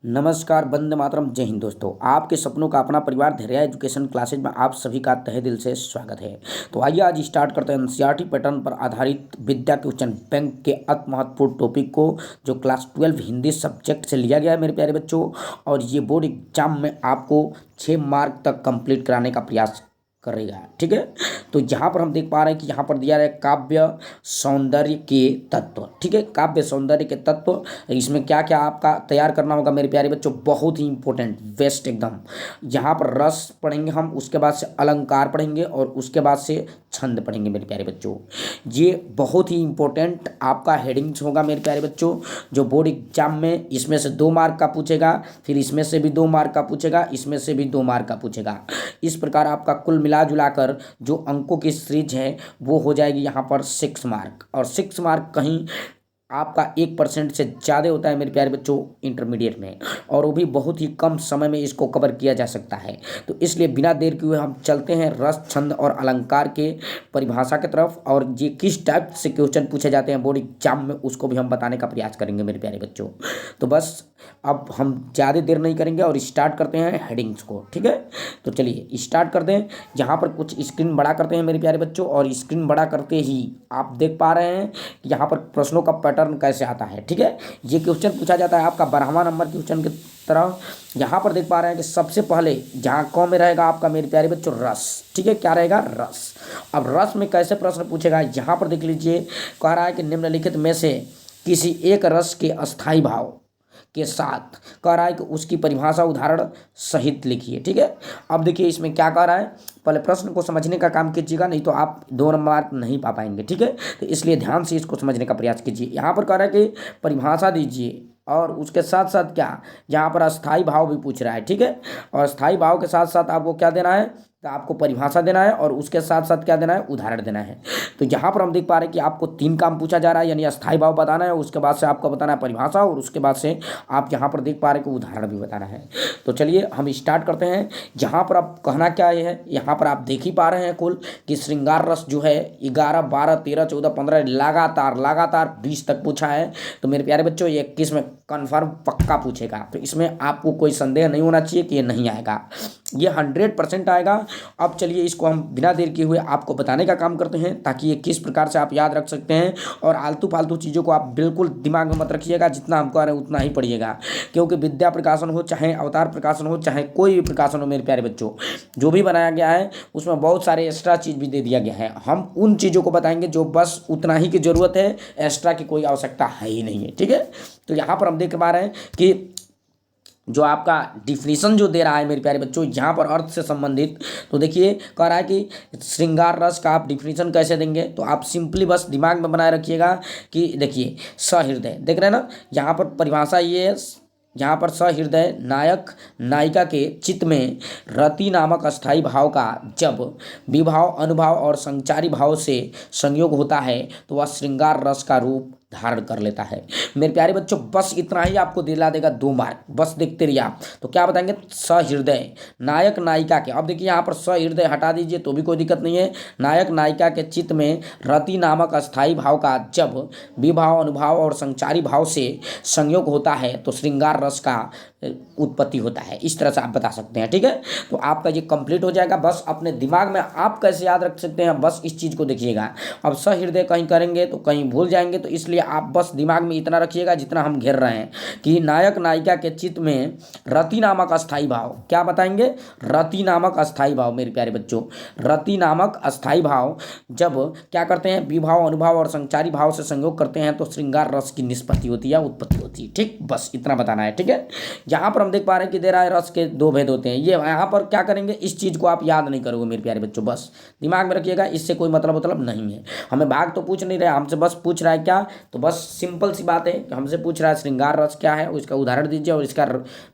नमस्कार, वंदे मातरम, जय हिंद। दोस्तों, आपके सपनों का अपना परिवार धैर्य एजुकेशन क्लासेज में आप सभी का तहे दिल से स्वागत है। तो आइए आज स्टार्ट करते हैं एनसीईआरटी पैटर्न पर आधारित विद्या क्वेश्चन बैंक के अति महत्वपूर्ण टॉपिक को, जो क्लास 12 हिंदी सब्जेक्ट से लिया गया है मेरे प्यारे बच्चों। और ये बोर्ड एग्जाम में आपको 6 मार्क तक कंप्लीट कराने का प्रयास करेगा। ठीक है, तो यहाँ पर हम देख पा रहे हैं कि यहाँ पर दिया है काव्य सौंदर्य के तत्व। ठीक है, काव्य सौंदर्य के तत्व, इसमें क्या क्या आपका तैयार करना होगा मेरे प्यारे बच्चों, बहुत ही इंपॉर्टेंट, बेस्ट एकदम। यहाँ पर रस पढ़ेंगे हम, उसके बाद से अलंकार पढ़ेंगे और उसके बाद से छंद पढ़ेंगे मेरे प्यारे बच्चों। ये बहुत ही इंपॉर्टेंट आपका हेडिंग्स होगा मेरे प्यारे बच्चों, जो बोर्ड एग्जाम में इसमें से 2 मार्क का पूछेगा, फिर इसमें से भी 2 मार्क का पूछेगा, इसमें से भी 2 मार्क का पूछेगा। इस प्रकार आपका कुल मिला जुलाकर जो अंकों की सीरीज है वो हो जाएगी यहाँ पर 6 मार्क। और 6 मार्क कहीं आपका 1% से ज़्यादा होता है मेरे प्यारे बच्चों इंटरमीडिएट में, और वो भी बहुत ही कम समय में इसको कवर किया जा सकता है। तो इसलिए बिना देर किए हम चलते हैं रस, छंद और अलंकार के परिभाषा की तरफ, और ये किस टाइप से क्वेश्चन पूछे जाते हैं बोर्ड एग्जाम में उसको भी हम बताने का प्रयास करेंगे मेरे प्यारे बच्चों। तो बस अब हम ज़्यादा देर नहीं करेंगे और स्टार्ट करते हैं हेडिंग्स को। ठीक है, तो चलिए स्टार्ट करते हैं। यहाँ पर कुछ स्क्रीन बड़ा करते हैं मेरे प्यारे बच्चों, और स्क्रीन बड़ा करते ही आप देख पा रहे हैं कि यहाँ पर प्रश्नों का पैटर्न कैसे आता है। ठीक है, ये क्वेश्चन पूछा जाता है आपका 12वां नंबर क्वेश्चन की तरह। यहाँ पर देख पा रहे हैं कि सबसे पहले जहाँ कौन में रहेगा आपका मेरे प्यारे बच्चों रस। ठीक है, क्या रहेगा, रस। अब रस में कैसे प्रश्न पूछेगा, यहाँ पर देख लीजिए, कह रहा है कि निम्नलिखित में से किसी एक रस के अस्थाई भाव के साथ, कह रहा है कि उसकी परिभाषा उदाहरण सहित लिखिए। ठीक है, अब देखिए इसमें क्या कह रहा है, पहले प्रश्न को समझने का काम कीजिएगा, नहीं तो आप 2 मार्क नहीं पा पाएंगे। ठीक है, तो इसलिए ध्यान से इसको समझने का प्रयास कीजिए। यहाँ पर कह रहा है कि परिभाषा दीजिए, और उसके साथ साथ क्या, यहाँ पर अस्थाई भाव भी पूछ रहा है। ठीक है, और अस्थाई भाव के साथ साथ आपको क्या देना है, तो आपको परिभाषा देना है, और उसके साथ साथ क्या देना है, उदाहरण देना है। तो यहाँ पर हम देख पा रहे हैं कि आपको 3 काम पूछा जा रहा है, यानी अस्थाई भाव बताना है, उसके बाद से आपको बताना है परिभाषा, और उसके बाद से आप यहाँ पर देख पा रहे हैं कि उदाहरण भी बताना है। तो चलिए हम स्टार्ट करते हैं। यहाँ पर आप कहना क्या है, यहाँ पर आप देख ही पा रहे हैं कुल कि श्रृंगार रस जो है 11, 12, 13, 14, 15 लगातार 20 तक पूछा है। तो मेरे प्यारे बच्चों ये 21 में कन्फर्म पक्का पूछेगा, तो इसमें आपको कोई संदेह नहीं होना चाहिए कि ये नहीं आएगा, ये 100% आएगा। अब चलिए इसको हम बिना देर किए हुए आपको बताने का काम करते हैं, ताकि ये किस प्रकार से आप याद रख सकते हैं। और आलतू फालतू चीज़ों को आप बिल्कुल दिमाग में मत रखिएगा, जितना हम कह रहे हैं उतना ही पढ़िएगा, क्योंकि विद्या प्रकाशन हो, चाहे अवतार प्रकाशन हो, चाहे कोई भी प्रकाशन हो मेरे प्यारे बच्चों, जो भी बनाया गया है उसमें बहुत सारे एक्स्ट्रा चीज़ भी दे दिया गया है। हम उन चीज़ों को बताएंगे जो बस उतना ही की ज़रूरत है, एक्स्ट्रा की कोई आवश्यकता है ही नहीं है। ठीक है, तो यहाँ पर हम देख पा रहे हैं कि जो आपका डिफिनीशन जो दे रहा है मेरे प्यारे बच्चों, यहाँ पर अर्थ से संबंधित, तो देखिए कह रहा है कि श्रृंगार रस का आप डिफिनीशन कैसे देंगे, तो आप सिंपली बस दिमाग में बनाए रखिएगा कि देखिए सहृदय, देख रहे हैं ना, यहाँ पर परिभाषा ये है, यहाँ पर सहृदय नायक नायिका के चित्त में रति नामक अस्थाई भाव का जब विभाव, अनुभाव और संचारी भाव से संयोग होता है तो वह श्रृंगार रस का रूप धारण कर लेता है। मेरे प्यारे बच्चों बस इतना ही आपको दिला देगा 2 मार्क, बस देखते रहिए आप। तो क्या बताएंगे, सहृदय नायक नायिका के, अब देखिए यहाँ पर सहृदय हटा दीजिए तो भी कोई दिक्कत नहीं है, नायक नायिका के चित्त में रति नामक अस्थाई भाव का जब विभाव, अनुभाव और संचारी भाव से संयोग होता है तो श्रृंगार रस का उत्पत्ति होता है। इस तरह से आप बता सकते हैं। ठीक है, तो आपका ये कंप्लीट हो जाएगा। बस अपने दिमाग में आप कैसे याद रख सकते हैं, बस इस चीज़ को देखिएगा। अब सहृदय कहीं करेंगे तो कहीं भूल जाएंगे, तो इसलिए आप बस दिमाग में इतना रखिएगा जितना हम घेर रहे हैं कि नायक नायिका के चित्त में रति नामक अस्थाई भाव, क्या बताएंगे, रति नामक अस्थाई भाव मेरे प्यारे बच्चों, रति नामक अस्थाई भाव जब क्या करते हैं, विभाव, अनुभव और संचारी भाव से संयोग करते हैं तो श्रृंगार रस की निष्पत्ति होती है, उत्पत्ति होती है। ठीक, बस इतना बताना है। ठीक है, यहाँ पर हम देख पा रहे हैं कि दे रहा है रस के 2 भेद होते हैं। ये यहाँ पर क्या करेंगे, इस चीज़ को आप याद नहीं करोगे मेरे प्यारे बच्चों, बस दिमाग में रखिएगा, इससे कोई मतलब नहीं है। हमें भाग तो पूछ नहीं रहे, हमसे बस पूछ रहा है क्या, तो बस सिंपल सी बात है कि हमसे पूछ रहा है श्रृंगार रस क्या है, उसका उदाहरण दीजिए और इसका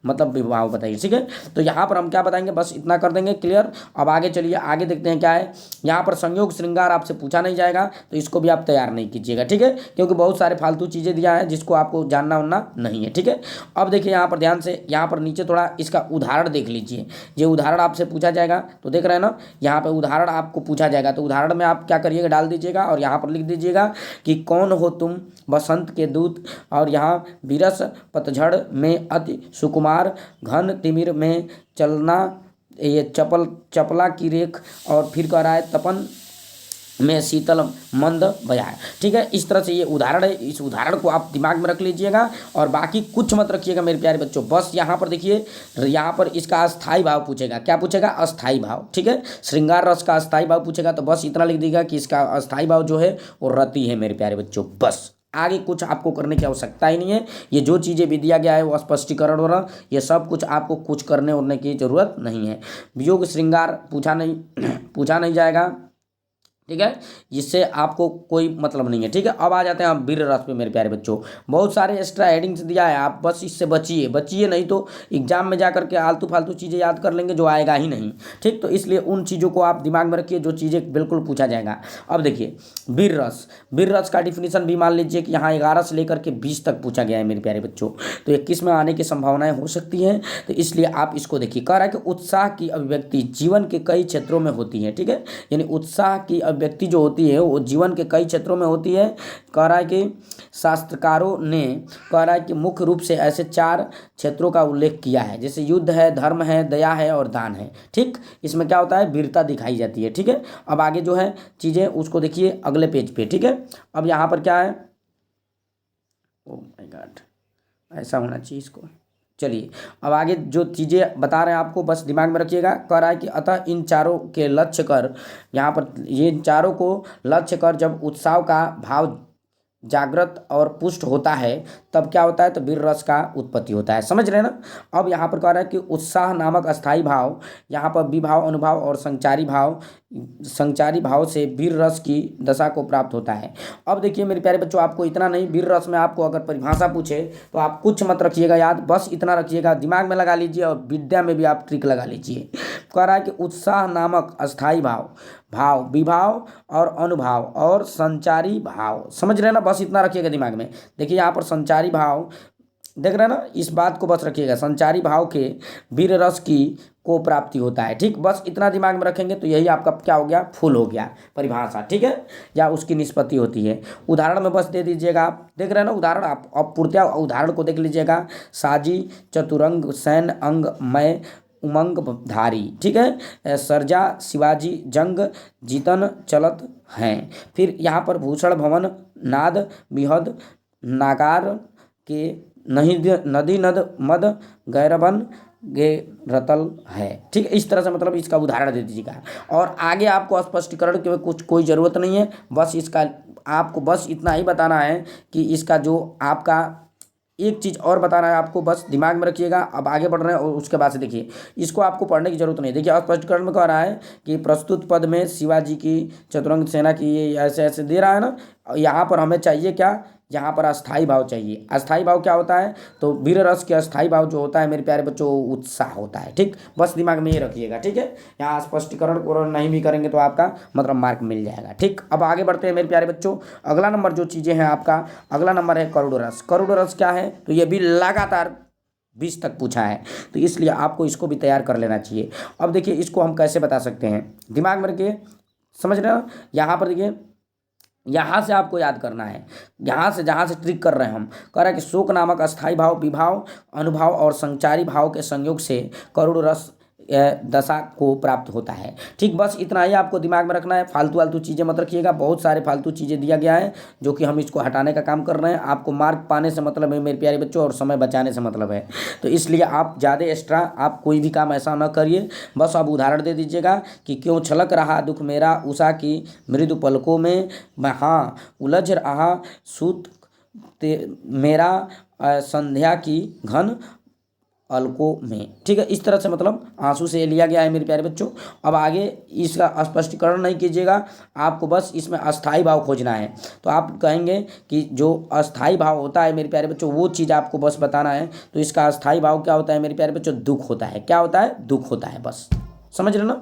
मतलब विभाव बताइए। ठीक है, तो यहाँ पर हम क्या बताएंगे, बस इतना कर देंगे क्लियर। अब आगे चलिए, आगे देखते हैं क्या है। यहाँ पर संयोग श्रृंगार आपसे पूछा नहीं जाएगा, तो इसको भी आप तैयार नहीं कीजिएगा। ठीक है, क्योंकि बहुत सारे फालतू चीज़ें दिया है जिसको आपको जानना उनना नहीं है। ठीक है, अब देखिए यहाँ पर ध्यान से, यहाँ पर नीचे थोड़ा इसका उदाहरण देख लीजिए। ये उदाहरण आपसे पूछा जाएगा, तो देख रहे हैं ना, यहाँ पे उदाहरण आपको पूछा जाएगा, तो उदाहरण में आप क्या करिएगा, डाल दीजिएगा और यहाँ पर लिख दीजिएगा कि कौन हो तुम बसंत के दूत, और यहाँ विरस पतझड़ में अति सुकुमार, घन तिमिर में चलना, ये चपला की रेख, और फिर कह रहा है तपन में शीतल मंद बया है। ठीक है, इस तरह से ये उदाहरण है, इस उदाहरण को आप दिमाग में रख लीजिएगा और बाकी कुछ मत रखिएगा मेरे प्यारे बच्चों। बस यहाँ पर देखिए, यहाँ पर इसका अस्थाई भाव पूछेगा। क्या पूछेगा? अस्थाई भाव। ठीक है, श्रृंगार रस का अस्थाई भाव पूछेगा तो बस इतना लिख दीजिएगा कि इसका अस्थाई भाव जो है वो रति है मेरे प्यारे बच्चों। बस आगे कुछ आपको करने की आवश्यकता ही नहीं है। ये जो चीज़ें भी दिया गया है वो स्पष्टीकरण वगैरह ये सब कुछ आपको कुछ करने उड़ने की जरूरत नहीं है। वियोग श्रृंगार पूछा नहीं जाएगा। ठीक है, जिससे आपको कोई मतलब नहीं है। ठीक है, अब आ जाते हैं हम वीर रस पे मेरे प्यारे बच्चों। बहुत सारे एक्स्ट्रा हेडिंग्स दिया है, आप बस इससे बचिए नहीं तो एग्जाम में जा करके आलतू फालतू चीज़ें याद कर लेंगे जो आएगा ही नहीं। ठीक, तो इसलिए उन चीज़ों को आप दिमाग में रखिए जो चीज़ें बिल्कुल पूछा जाएगा। अब देखिए वीर रस का डिफिनीशन भी मान लीजिए कि यहाँ 11 से लेकर के 20 तक पूछा गया है मेरे प्यारे बच्चों, तो 21 में आने की संभावनाएं हो सकती हैं। तो इसलिए आप इसको देखिए। कह रहा है कि उत्साह की अभिव्यक्ति जीवन के कई क्षेत्रों में होती है। ठीक है, यानी उत्साह की व्यक्ति जो होती है वो जीवन के कई क्षेत्रों में होती है। कह रहा है कि शास्त्रकारों ने कह रहा है कि मुख्य रूप से ऐसे 4 क्षेत्रों का उल्लेख किया है, जैसे युद्ध है, धर्म है, दया है और दान है। ठीक, इसमें क्या होता है? वीरता दिखाई जाती है। ठीक है, अब आगे जो है चीज़ें उसको देखिए अगले पेज पे। ठीक है, अब यहाँ पर क्या है? ओ माय गॉड, ऐसा होना चाहिए इसको। चलिए अब आगे जो चीज़ें बता रहे हैं आपको बस दिमाग में रखिएगा। कह रहा है कि अतः इन चारों के लक्ष्य कर, यहाँ पर ये चारों को लक्ष्य कर जब उत्साह का भाव जागृत और पुष्ट होता है तब क्या होता है? तो वीर रस का उत्पत्ति होता है। समझ रहे हैं ना? अब यहाँ पर कह रहा है कि उत्साह नामक अस्थाई भाव, यहाँ पर विभाव, अनुभाव और संचारी भाव से वीर रस की दशा को प्राप्त होता है। अब देखिए मेरे प्यारे बच्चों, आपको इतना नहीं, वीर रस में आपको अगर परिभाषा पूछे तो आप कुछ मत रखिएगा याद, बस इतना रखिएगा, दिमाग में लगा लीजिए और विद्या में भी आप ट्रिक लगा लीजिए। कह रहा है कि उत्साह नामक अस्थाई भाव, विभाव और अनुभाव और संचारी भाव। समझ रहे हैं ना? बस इतना रखिएगा दिमाग में। देखिए यहाँ पर संचारी भाव देख रहे हैं ना, इस बात को बस रखिएगा, संचारी भाव के वीर रस की को प्राप्ति होता है। ठीक, बस इतना दिमाग में रखेंगे तो यही आपका क्या हो गया? फुल हो गया परिभाषा। ठीक है, या उसकी निष्पत्ति होती है। उदाहरण में बस दे दीजिएगा आप, देख रहे हैं ना उदाहरण, आप अब पूर्णतया उदाहरण को देख लीजिएगा। साजी चतुरंग सैन अंग मय उमंग धारी। ठीक है, सरजा शिवाजी जंग जीतन चलत हैं। फिर यहाँ पर भूषण भवन नाद विहद नागार के नदी नद मद गैरबन गे रतल है। ठीक है, इस तरह से मतलब इसका उदाहरण दे दीजिएगा और आगे आपको स्पष्टीकरण की कुछ कोई ज़रूरत नहीं है। बस इसका आपको बस इतना ही बताना है कि इसका जो आपका एक चीज़ और बताना है आपको, बस दिमाग में रखिएगा। अब आगे बढ़ रहे हैं और उसके बाद से देखिए इसको आपको पढ़ने की जरूरत नहीं। देखिए स्पष्टीकरण में कह रहा है कि प्रस्तुत पद में शिवाजी की चतुरंग सेना की ये ऐसे ऐसे दे रहा है ना, यहाँ पर हमें चाहिए क्या? यहाँ पर अस्थाई भाव चाहिए। अस्थाई भाव क्या होता है? तो वीर रस के अस्थाई भाव जो होता है मेरे प्यारे बच्चों, उत्साह होता है। ठीक, बस दिमाग में ये रखिएगा। ठीक है, यहाँ स्पष्टीकरण को नहीं भी करेंगे तो आपका मतलब मार्क मिल जाएगा। ठीक, अब आगे बढ़ते हैं मेरे प्यारे बच्चों। अगला नंबर जो चीज़ें हैं आपका, अगला नंबर है करुड़ रस। करुड़ रस क्या है? तो ये भी लगातार 20 तक पूछा है, तो इसलिए आपको इसको भी तैयार कर लेना चाहिए। अब देखिए इसको हम कैसे बता सकते हैं, दिमाग में रखिए, समझ रहे हो? यहाँ पर देखिए, यहाँ से आपको याद करना है, यहाँ से जहाँ से ट्रिक कर रहे हैं हम। कह रहा है कि शोक नामक अस्थाई भाव, विभाव, अनुभाव और संचारी भाव के संयोग से करुड़ रस दशा को प्राप्त होता है। ठीक, बस इतना ही आपको दिमाग में रखना है, फालतू चीज़ें मत रखिएगा। बहुत सारे फालतू चीज़ें दिया गया है जो कि हम इसको हटाने का काम कर रहे हैं। आपको मार्क पाने से मतलब है मेरे प्यारे बच्चों और समय बचाने से मतलब है, तो इसलिए आप ज़्यादा एक्स्ट्रा आप कोई भी काम ऐसा ना करिए। बस आप उदाहरण दे दीजिएगा कि क्यों छलक रहा दुख मेरा उषा की मृदु पलकों में, हाँ उलझ रहा सूत मेरा संध्या की घन अलकों में। ठीक है, इस तरह से मतलब आंसू से लिया गया है मेरे प्यारे बच्चों। अब आगे इसका स्पष्टीकरण नहीं कीजिएगा, आपको बस इसमें अस्थाई भाव खोजना है। तो आप कहेंगे कि जो अस्थाई भाव होता है मेरे प्यारे बच्चों वो चीज़ आपको बस बताना है। तो इसका अस्थाई भाव क्या होता है मेरे प्यारे बच्चों? दुख होता है। क्या होता है? दुख होता है। बस समझ रहे ना?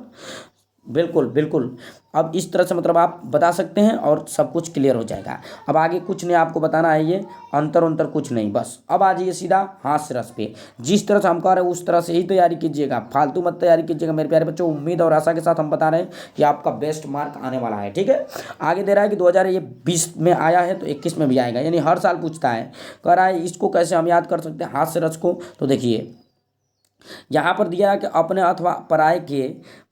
बिल्कुल बिल्कुल। अब इस तरह से मतलब आप बता सकते हैं और सब कुछ क्लियर हो जाएगा। अब आगे कुछ नहीं आपको बताना है, ये अंतर अंतर कुछ नहीं, बस अब आ जाइए सीधा हास्य रस पे। जिस तरह से हम कह रहे हैं उस तरह से ही तैयारी कीजिएगा, फालतू मत तैयारी कीजिएगा मेरे प्यारे बच्चों। उम्मीद और आशा के साथ हम बता रहे हैं कि आपका बेस्ट मार्क आने वाला है, ठीक है। आगे दे रहा है कि 2020 में आया है तो 21 में भी आएगा, यानी हर साल पूछता है। कह रहा है इसको कैसे हम याद कर सकते हैं हास्य रस को, तो देखिए यहाँ पर दिया है कि अपने अथवा पराये के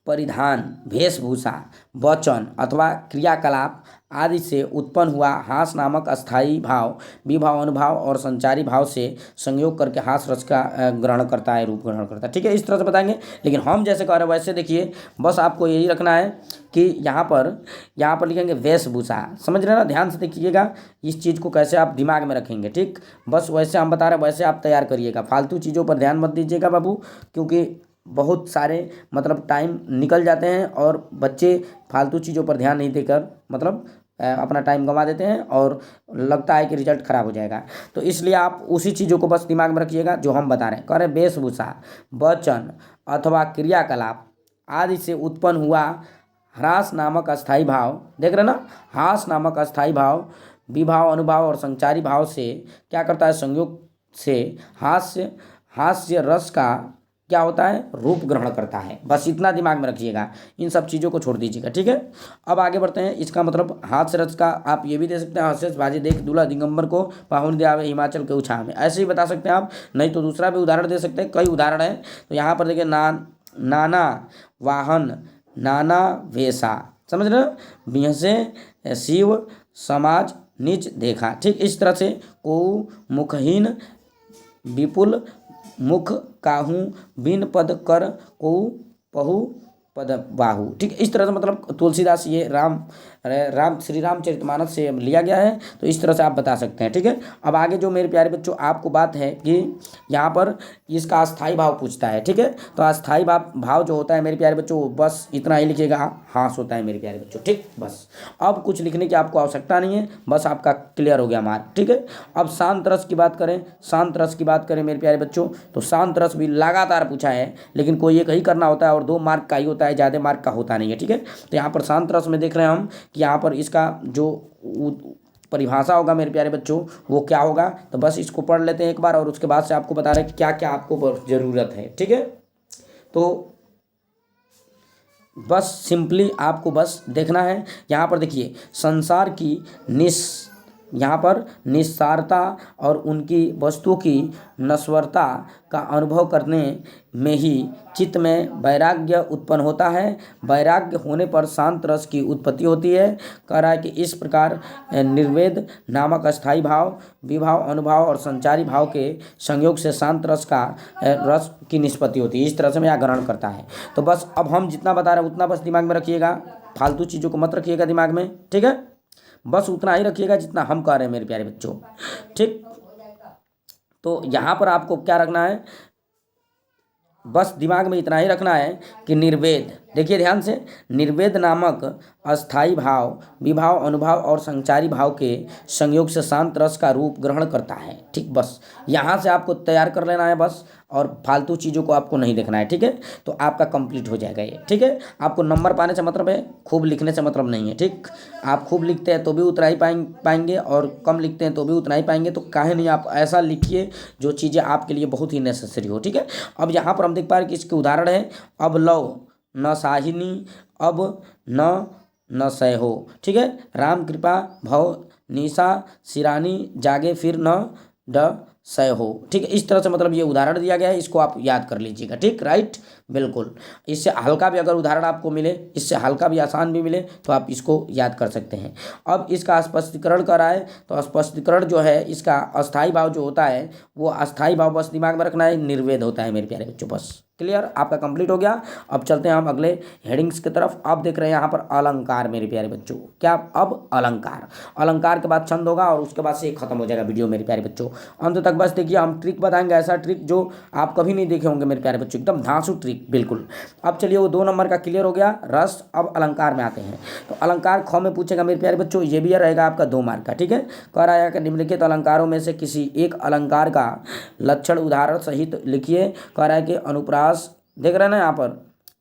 परिधान, वेशभूषा, वचन अथवा क्रियाकलाप आदि से उत्पन्न हुआ हास नामक अस्थायी भाव विभाव अनुभाव और संचारी भाव से संयोग करके हास रस का ग्रहण करता है, रूप ग्रहण करता है, ठीक है। इस तरह से बताएंगे, लेकिन हम जैसे कह रहे हैं वैसे देखिए, बस आपको यही रखना है कि यहाँ पर लिखेंगे वेशभूषा, समझ रहे हैं ना, ध्यान से देखिएगा इस चीज़ को कैसे आप दिमाग में रखेंगे, ठीक। बस वैसे हम बता रहे हैं वैसे आप तैयार करिएगा, फालतू चीज़ों पर ध्यान मत दीजिएगा बाबू, क्योंकि बहुत सारे मतलब टाइम निकल जाते हैं और बच्चे फालतू चीज़ों पर ध्यान नहीं देकर मतलब अपना टाइम गंवा देते हैं और लगता है कि रिजल्ट खराब हो जाएगा। तो इसलिए आप उसी चीज़ों को बस दिमाग में रखिएगा जो हम बता रहे हैं। कह रहे वेशभूषा, वचन अथवा क्रियाकलाप आदि से उत्पन्न हुआ ह्रास नामक अस्थायी भाव, देख रहे ना, हास नामक अस्थायी भाव विभाव अनुभाव और संचारी भाव से क्या करता है, संयोग से हास्य हास्य रस का क्या होता है, रूप ग्रहण करता है। बस इतना दिमाग में रखिएगा, इन सब चीज़ों को छोड़ दीजिएगा, ठीक है। अब आगे बढ़ते हैं। इसका मतलब हास्य रस का आप ये भी दे सकते हैं, हर्षेस बाजी देख दूल्हा दिगंबर को पाहुन दिया हिमाचल के उछाह में, ऐसे ही बता सकते हैं आप। नहीं तो दूसरा भी उदाहरण दे सकते हैं, कई उदाहरण है। तो यहाँ पर देखिए नाना वाहन नाना वेशा, समझ रहे हो, बिहसे शिव समाज नीच देखा, ठीक। इस तरह से को मुखहीन विपुल मुख काहू बिन पद कर को पहु पद बाहु, ठीक। इस तरह से मतलब तुलसीदास ये राम श्री रामचरितमानस से लिया गया है, तो इस तरह से आप बता सकते हैं, ठीक है। अब आगे जो मेरे प्यारे बच्चों आपको बात है कि यहाँ पर इसका अस्थाई भाव पूछता है, ठीक है। तो अस्थाई भाव जो होता है मेरे प्यारे बच्चों, बस इतना ही लिखिएगा, हास होता है मेरे प्यारे बच्चों, ठीक। बस अब कुछ लिखने की आपको आवश्यकता नहीं है, बस आपका क्लियर हो गया मार्क, ठीक है। अब शांत रस की बात करें, शांत रस की बात करें मेरे प्यारे बच्चों, तो शांत रस भी लगातार पूछा है, लेकिन कोई एक ही करना होता है और 2 मार्क का ही होता है, ज़्यादा मार्क का होता नहीं है, ठीक है। तो यहाँ पर शांत रस में देख रहे हैं हम कि यहाँ पर इसका जो परिभाषा होगा मेरे प्यारे बच्चों वो क्या होगा, तो बस इसको पढ़ लेते हैं एक बार और उसके बाद से आपको बता रहे हैं क्या क्या आपको ज़रूरत है, ठीक है। तो बस सिंपली आपको बस देखना है, यहाँ पर देखिए संसार की यहाँ पर निस्सारता और उनकी वस्तु की नश्वरता का अनुभव करने में ही चित्त में वैराग्य उत्पन्न होता है। वैराग्य होने पर शांत रस की उत्पत्ति होती है। कह रहा है कि इस प्रकार निर्वेद नामक अस्थायी भाव विभाव अनुभाव और संचारी भाव के संयोग से शांत रस का रस की निष्पत्ति होती है। इस तरह से मैं यह ग्रहण करता है। तो बस अब हम जितना बता रहे हैं उतना बस दिमाग में रखिएगा, फालतू चीज़ों को मत रखिएगा दिमाग में, ठीक है। बस उतना ही रखिएगा जितना हम कह रहे हैं मेरे प्यारे बच्चों, ठीक। तो यहाँ पर आपको क्या रखना है, बस दिमाग में इतना ही रखना है कि निर्वेद, देखिए ध्यान से, निर्वेद नामक अस्थाई भाव विभाव अनुभाव और संचारी भाव के संयोग से शांत रस का रूप ग्रहण करता है, ठीक। बस यहाँ से आपको तैयार कर लेना है बस, और फालतू चीज़ों को आपको नहीं देखना है, ठीक है। तो आपका कंप्लीट हो जाएगा ये, ठीक है। आपको नंबर पाने से मतलब है, खूब लिखने से मतलब नहीं है, ठीक। आप खूब लिखते हैं तो भी उतना ही पाएंगे और कम लिखते हैं तो भी उतना ही पाएंगे। तो काहे नहीं, आप ऐसा लिखिए जो चीज़ें आपके लिए बहुत ही नेसेसरी हो, ठीक है। अब यहाँ पर हम देख पा रहे हैं कि इसके उदाहरण है, अब लव न साहिनी अब न सह हो, ठीक है। राम कृपा भव निशा सिरानी जागे फिर न ड सह हो, ठीक है। इस तरह से मतलब ये उदाहरण दिया गया है, इसको आप याद कर लीजिएगा, ठीक, राइट, बिल्कुल। इससे हल्का भी अगर उदाहरण आपको मिले, इससे हल्का भी आसान भी मिले तो आप इसको याद कर सकते हैं। अब इसका स्पष्टीकरण कर रहा है, तो स्पष्टीकरण जो है इसका अस्थाई भाव जो होता है वो अस्थाई भाव बस दिमाग में रखना है, निर्वेद होता है मेरे प्यारे बच्चों। बस क्लियर, आपका कंप्लीट हो गया। अब चलते हैं हम अगले हेडिंग्स की तरफ। आप देख रहे हैं यहाँ पर अलंकार मेरे प्यारे बच्चों, क्या, अब अलंकार, अलंकार के बाद छंद होगा और उसके बाद से खत्म हो जाएगा वीडियो मेरे प्यारे बच्चों। अंत तक बस देखिए, हम ट्रिक बताएंगे, ऐसा ट्रिक जो आप कभी नहीं देखे होंगे मेरे प्यारे बच्चों, एकदम धांसू ट्रिक, बिल्कुल। अब चलिए वो 2 नंबर का क्लियर हो गया रस। अब अलंकार में आते हैं। तो अलंकार ख में पूछेगा मेरे प्यारे बच्चों, ये भी रहेगा आपका 2 मार्क का, ठीक है। कह रहा है कि निम्नलिखित अलंकारों में से किसी एक अलंकार का लक्षण उदाहरण सहित लिखिए। कह रहा है कि अनुप्रास, देख रहे हैं ना यहाँ पर,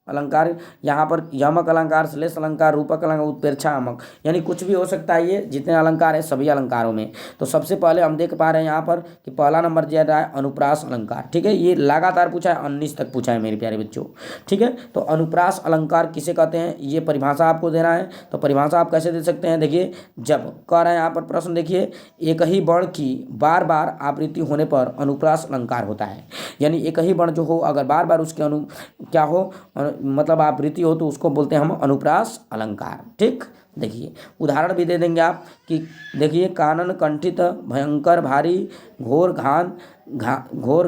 अलंकार, यहाँ पर यमक अलंकार, श्लेष अलंकार, रूपक अलंकार, उत्प्रेक्षा अमक, यानी कुछ भी हो सकता है। ये जितने अलंकार है सभी अलंकारों में। तो सबसे पहले हम देख पा रहे हैं यहाँ पर कि पहला नंबर दिया रहा है अनुप्रास अलंकार। ठीक है, ये लगातार पूछा है, 19 तक पूछा है मेरे प्यारे बच्चों। ठीक है, तो अनुप्रास अलंकार किसे कहते हैं, ये परिभाषा आपको देना है। तो परिभाषा आप कैसे दे सकते हैं, देखिए जब कह रहे हैं यहाँ पर प्रश्न, देखिए एक ही वर्ण की बार बार आवृत्ति होने पर अनुप्रास अलंकार होता है। यानी एक ही वर्ण जो हो, अगर बार बार उसके क्या हो, मतलब आवृत्ति हो, तो उसको बोलते हैं हम अनुप्रास अलंकार। ठीक, देखिए उदाहरण भी दे देंगे आप कि देखिए कानन कंठित भयंकर भारी घोर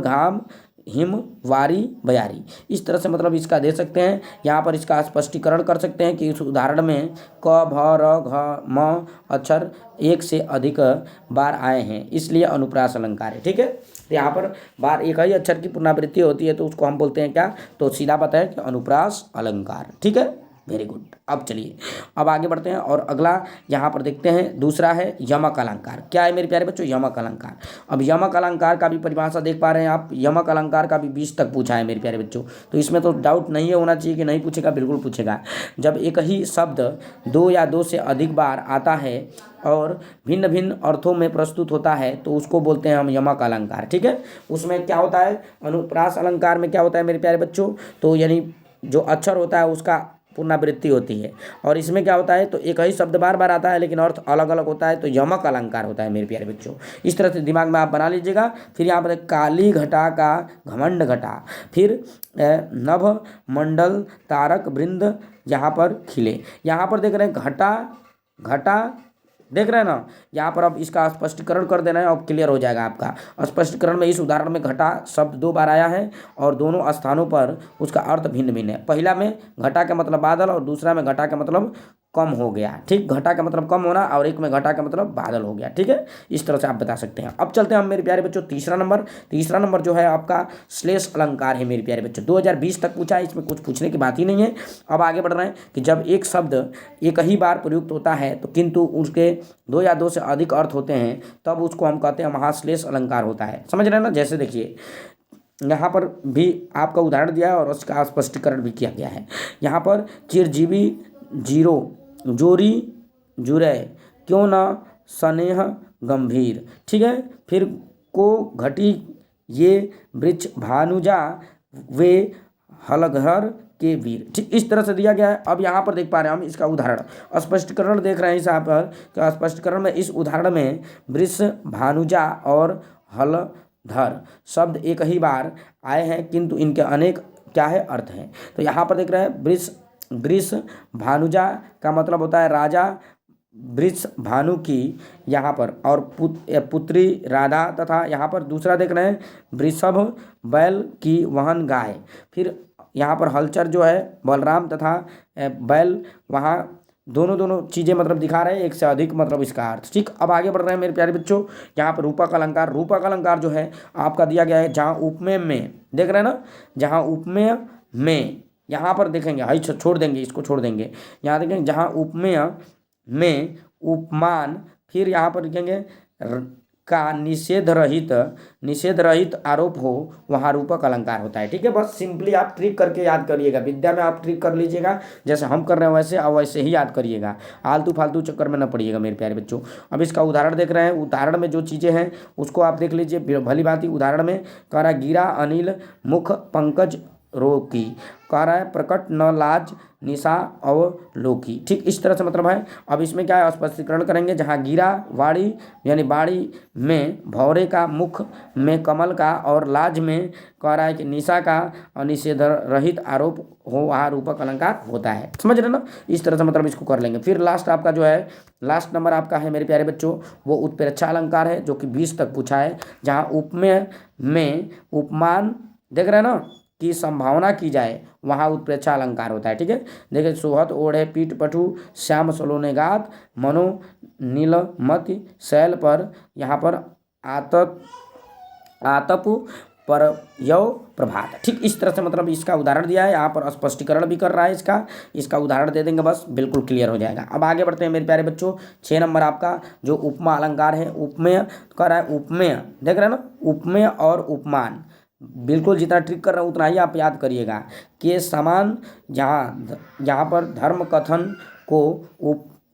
घाम हिम वारी बयारी, इस तरह से मतलब इसका दे सकते हैं। यहाँ पर इसका स्पष्टीकरण कर सकते हैं कि इस उदाहरण में क भ र घ म अक्षर एक से अधिक बार आए हैं, इसलिए अनुप्रास अलंकार है। ठीक है, तो यहाँ पर बार एक ही अक्षर की पुनरावृत्ति होती है, तो उसको हम बोलते हैं क्या, तो सीधा पता है कि अनुप्रास अलंकार। ठीक है, वेरी गुड। अब चलिए अब आगे बढ़ते हैं और अगला यहाँ पर देखते हैं, दूसरा है यमक अलंकार। क्या है मेरे प्यारे बच्चों, यमक अलंकार। अब यमक अलंकार का भी परिभाषा देख पा रहे हैं आप, यमक अलंकार का भी 20 तक पूछा है मेरे प्यारे बच्चों। तो इसमें तो डाउट नहीं होना चाहिए कि नहीं पूछेगा, बिल्कुल पूछेगा। जब एक ही शब्द दो या दो से अधिक बार आता है और भिन्न भिन्न अर्थों में प्रस्तुत होता है, तो उसको बोलते हैं हम यमक अलंकार। ठीक है, उसमें क्या होता है, अनुप्रास अलंकार में क्या होता है मेरे प्यारे बच्चों, तो यानी जो अक्षर होता है उसका पुनरावृत्ति होती है, और इसमें क्या होता है, तो एक ही शब्द बार बार आता है लेकिन अर्थ अलग अलग होता है, तो यमक अलंकार होता है मेरे प्यारे बच्चों। इस तरह से दिमाग में आप बना लीजिएगा। फिर यहाँ पर काली घटा का घमंड घटा, फिर नभ मंडल तारक वृंद यहाँ पर खिले। यहाँ पर देख रहे हैं घटा घटा, देख रहे हैं ना, यहाँ पर अब इसका स्पष्टीकरण कर देना है, अब क्लियर हो जाएगा आपका। स्पष्टीकरण में इस उदाहरण में घटा शब्द 2 बार आया है और दोनों स्थानों पर उसका अर्थ भिन्न भिन्न है। पहला में घटा का मतलब बादल और दूसरा में घटा का मतलब कम हो गया। ठीक, घटा का मतलब कम होना और एक में घटा का मतलब बादल हो गया। ठीक है, इस तरह से आप बता सकते हैं। अब चलते हैं हम मेरे प्यारे बच्चों तीसरा नंबर जो है आपका श्लेष अलंकार है मेरे प्यारे बच्चों। 2020 तक पूछा है, इसमें कुछ पूछने की बात ही नहीं है। अब आगे बढ़ रहे हैं कि जब एक शब्द एक ही बार प्रयुक्त होता है तो किंतु उसके 2 या 2 से अधिक अर्थ होते हैं, तब उसको हम कहते हैं महाश्लेष अलंकार होता है। समझ रहे हैं ना, जैसे देखिए यहाँ पर भी आपका उदाहरण दिया है और उसका स्पष्टीकरण भी किया गया है। यहाँ पर चिरजीवी जीरो जोरी जुरै क्यों ना स्नेह गंभीर। ठीक है, फिर को घटी ये वृक्ष भानुजा वे हलघर के वीर। ठीक, इस तरह से दिया गया है। अब यहाँ पर देख पा रहे हैं हम इसका उदाहरण स्पष्टीकरण देख रहे हैं यहाँ पर, कि स्पष्टीकरण में इस उदाहरण में वृक्ष भानुजा और हलधर शब्द एक ही बार आए हैं, किंतु इनके अनेक क्या है अर्थ हैं। तो यहाँ पर देख रहे हैं वृष भानुजा का मतलब होता है राजा वृष भानु की यहाँ पर, और पुत्री राधा, तथा यहाँ पर दूसरा देख रहे हैं वृषभ बैल की वहन गाय। फिर यहाँ पर हलचर जो है बलराम तथा बैल, वहाँ दोनों चीज़ें मतलब दिखा रहे हैं, एक से अधिक मतलब इसका अर्थ। ठीक, अब आगे बढ़ रहे हैं मेरे प्यारे बच्चों। यहाँ पर रूपक अलंकार जो है आपका दिया गया है, जहाँ उपमेय में, देख रहे हैं ना, जहाँ उपमेय में, यहाँ पर देखेंगे हाई छोड़ देंगे, इसको छोड़ देंगे, यहाँ देखेंगे जहाँ उपमेय में उपमान, फिर यहाँ पर लिखेंगे का निषेध रहित आरोप हो, वहाँ रूपक अलंकार होता है। ठीक है, बस सिंपली आप ट्रिक करके याद करिएगा, विद्या में आप ट्रिक कर लीजिएगा, जैसे हम कर रहे हैं वैसे, और वैसे ही याद करिएगा, आलतू फालतू चक्कर में न पड़िएगा मेरे प्यारे बच्चों। अब इसका उदाहरण देख रहे हैं, उदाहरण में जो चीज़ें हैं उसको आप देख लीजिए भली भांति। उदाहरण में कह रहा है गिरा अनिल मुख पंकज रोकी, कह रहा है प्रकट न लाज निशा अवलोकी। ठीक, इस तरह से मतलब है। अब इसमें क्या है स्पष्टीकरण करेंगे, जहाँ गिरा वाड़ी यानी बाड़ी में भौरे का, मुख में कमल का, और लाज में कह रहा है कि निशा का निषेध रहित आरोप हो, वहाँ रूपक अलंकार होता है। समझ रहे ना, इस तरह से मतलब इसको कर लेंगे। फिर लास्ट आपका जो है, लास्ट नंबर आपका है मेरे प्यारे बच्चों, वो उत्प्रेक्षा अलंकार है, जो कि 20 तक पूछा है, जहाँ उपमेय में उपमान, देख रहे हैं ना, की संभावना की जाए, वहाँ उत्प्रेक्षा अलंकार होता है। ठीक है, देखिए सोहत ओढ़े पीठ पटु श्याम सलोने गात मनो नीलमति शैल पर, यहाँ पर आतप पर यौ प्रभात। ठीक, इस तरह से मतलब इसका उदाहरण दिया है, यहाँ पर स्पष्टीकरण भी कर रहा है इसका उदाहरण दे देंगे, बस बिल्कुल क्लियर हो जाएगा। अब आगे बढ़ते हैं मेरे प्यारे बच्चों। 6 नंबर आपका जो उपमा अलंकार है, उपमेय कर रहा है, उपमेय देख रहे हैं ना, उपमेय और उपमान, बिल्कुल जितना ट्रिक कर रहा हूँ उतना ही आप याद करिएगा कि समान यहाँ पर धर्म कथन को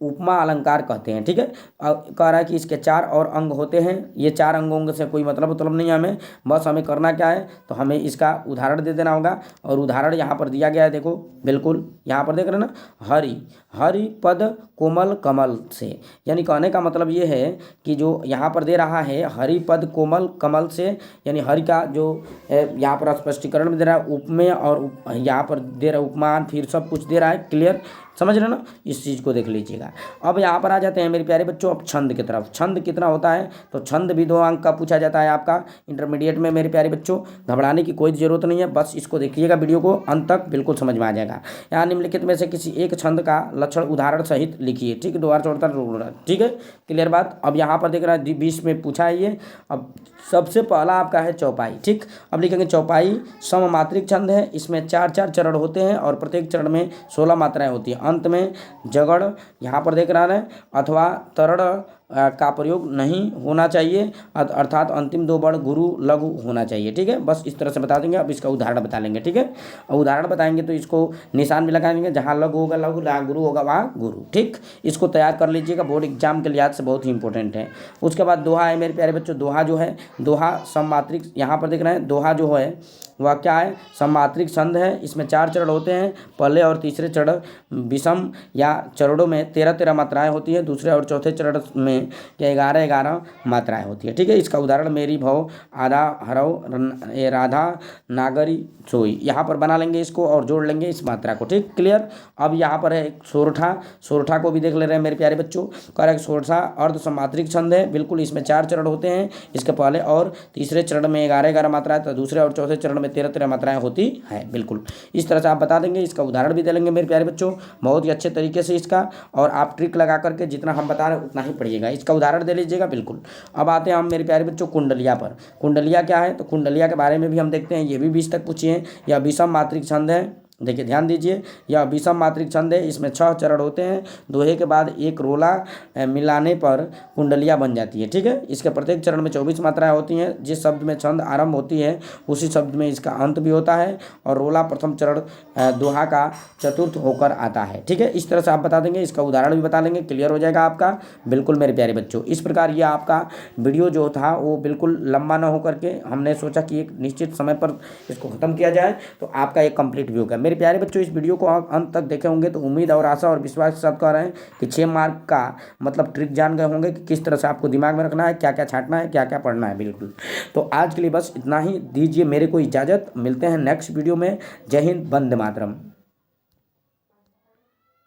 उपमा अलंकार कहते हैं। ठीक है, अब कह रहा है कि इसके 4 और अंग होते हैं। ये 4 अंगों से कोई मतलब नहीं है हमें, बस हमें करना क्या है, तो हमें इसका उदाहरण दे देना होगा। और उदाहरण यहाँ पर दिया गया है, देखो बिल्कुल यहाँ पर देख रहे हैं ना, हरि हरि पद कोमल कमल से। यानी कहने का मतलब ये है कि जो यहाँ पर दे रहा है हरि पद कोमल कमल से, यानी हरि का जो यहाँ पर स्पष्टीकरण में दे रहा है उपमेय, और यहाँ पर दे रहा है उपमान, फिर सब कुछ दे रहा है। क्लियर, समझ रहे ना, इस चीज़ को देख लीजिएगा। अब यहाँ पर आ जाते हैं मेरे प्यारे बच्चों अब छंद की तरफ। छंद कितना होता है, तो छंद भी 2 अंक का पूछा जाता है आपका इंटरमीडिएट में मेरे प्यारे बच्चों। घबराने की कोई ज़रूरत नहीं है, बस इसको देखिएगा वीडियो को अंत तक, बिल्कुल समझ में आ जाएगा। यहाँ निम्नलिखित में से किसी एक छंद का लक्षण उदाहरण सहित लिखिए। ठीक है, दोबारा छोड़ता, ठीक है, क्लियर बात। अब यहाँ पर देख रहा है 20 में पूछा है ये। अब सबसे पहला आपका है चौपाई। ठीक, अब लिखेंगे चौपाई सममात्रिक छंद है, इसमें 4-4 चरण होते हैं और प्रत्येक चरण में 16 मात्राएं होती हैं। अंत में जगड़ यहाँ पर देख रहा है अथवा तरण का प्रयोग नहीं होना चाहिए, अर्थात अंतिम 2 वर्ण गुरु लघु होना चाहिए। ठीक है, बस इस तरह से बता देंगे। अब इसका उदाहरण बता लेंगे। ठीक है, उदाहरण बताएंगे तो इसको निशान भी लगा देंगे, जहाँ लघु होगा लघु, जहाँ गुरु होगा वहाँ गुरु। ठीक, इसको तैयार कर लीजिएगा, बोर्ड एग्जाम के लिहाज से बहुत ही इंपॉर्टेंट है। उसके बाद दोहा है मेरे प्यारे बच्चों। दोहा जो है, दोहा सममात्रिक, यहाँ पर देख रहे हैं दोहा जो है वह क्या है, सममात्रिक छंद है। इसमें 4 चरण होते हैं, पहले और तीसरे चरण विषम या चरणों में 13-13 मात्राएं होती हैं, दूसरे और चौथे चरण में 11-11 मात्राएं होती है। ठीक है, इसका उदाहरण मेरी भव, आधा हरव, राधा नागरी सोई, यहाँ पर बना लेंगे इसको और जोड़ लेंगे इस मात्रा को। ठीक, क्लियर। अब यहाँ पर है सोरठा, सोरठा को भी देख ले रहे हैं मेरे प्यारे बच्चों। कह रहे हैं सोरठा अर्ध सममात्रिक छंद है, बिल्कुल इसमें 4 चरण होते हैं, इसके पहले और तीसरे चरण में 11-11 मात्राएं, तो दूसरे और चौथे चरण में 13-13 मात्राएं होती है। बिल्कुल इस तरह से आप बता देंगे, इसका उदाहरण भी दे लेंगे मेरे प्यारे बच्चों बहुत ही अच्छे तरीके से इसका। और आप ट्रिक लगा करके जितना हम बता रहे हैं उतना ही पढ़िएगा, इसका उदाहरण दे लीजिएगा। बिल्कुल, अब आते हैं हम मेरे प्यारे बच्चों कुंडलिया पर। कुंडलिया क्या है, तो कुंडलिया के बारे में भी हम देखते हैं, ये भी 20 तक पूछिए। यह विषम मात्रिक छंद है, देखिए ध्यान दीजिए, यह विषम मात्रिक छंद है, इसमें 6 चरण होते हैं, दोहे के बाद एक रोला मिलाने पर कुंडलिया बन जाती है। ठीक है, इसके प्रत्येक चरण में 24 मात्राएं होती हैं। जिस शब्द में छंद आरंभ होती है उसी शब्द में इसका अंत भी होता है, और रोला प्रथम चरण दोहा का चतुर्थ होकर आता है। ठीक है, इस तरह से आप बता देंगे, इसका उदाहरण भी बता लेंगे, क्लियर हो जाएगा आपका। बिल्कुल मेरे प्यारे बच्चों, इस प्रकार ये आपका वीडियो जो था वो बिल्कुल लंबा ना हो करके हमने सोचा कि एक निश्चित समय पर इसको ख़त्म किया जाए, तो आपका एक कंप्लीट व्यू का। मेरे प्यारे बच्चों, इस वीडियो को आप अंत तक देखे होंगे तो उम्मीद और आशा और विश्वास के साथ कह रहे हैं कि 6 मार्क का मतलब ट्रिक जान गए होंगे कि किस तरह से आपको दिमाग में रखना है, क्या क्या छांटना है, क्या क्या पढ़ना है। बिल्कुल, तो आज के लिए बस इतना ही, दीजिए मेरे को इजाज़त, मिलते हैं नेक्स्ट वीडियो में। जय हिंद, वंदे मातरम।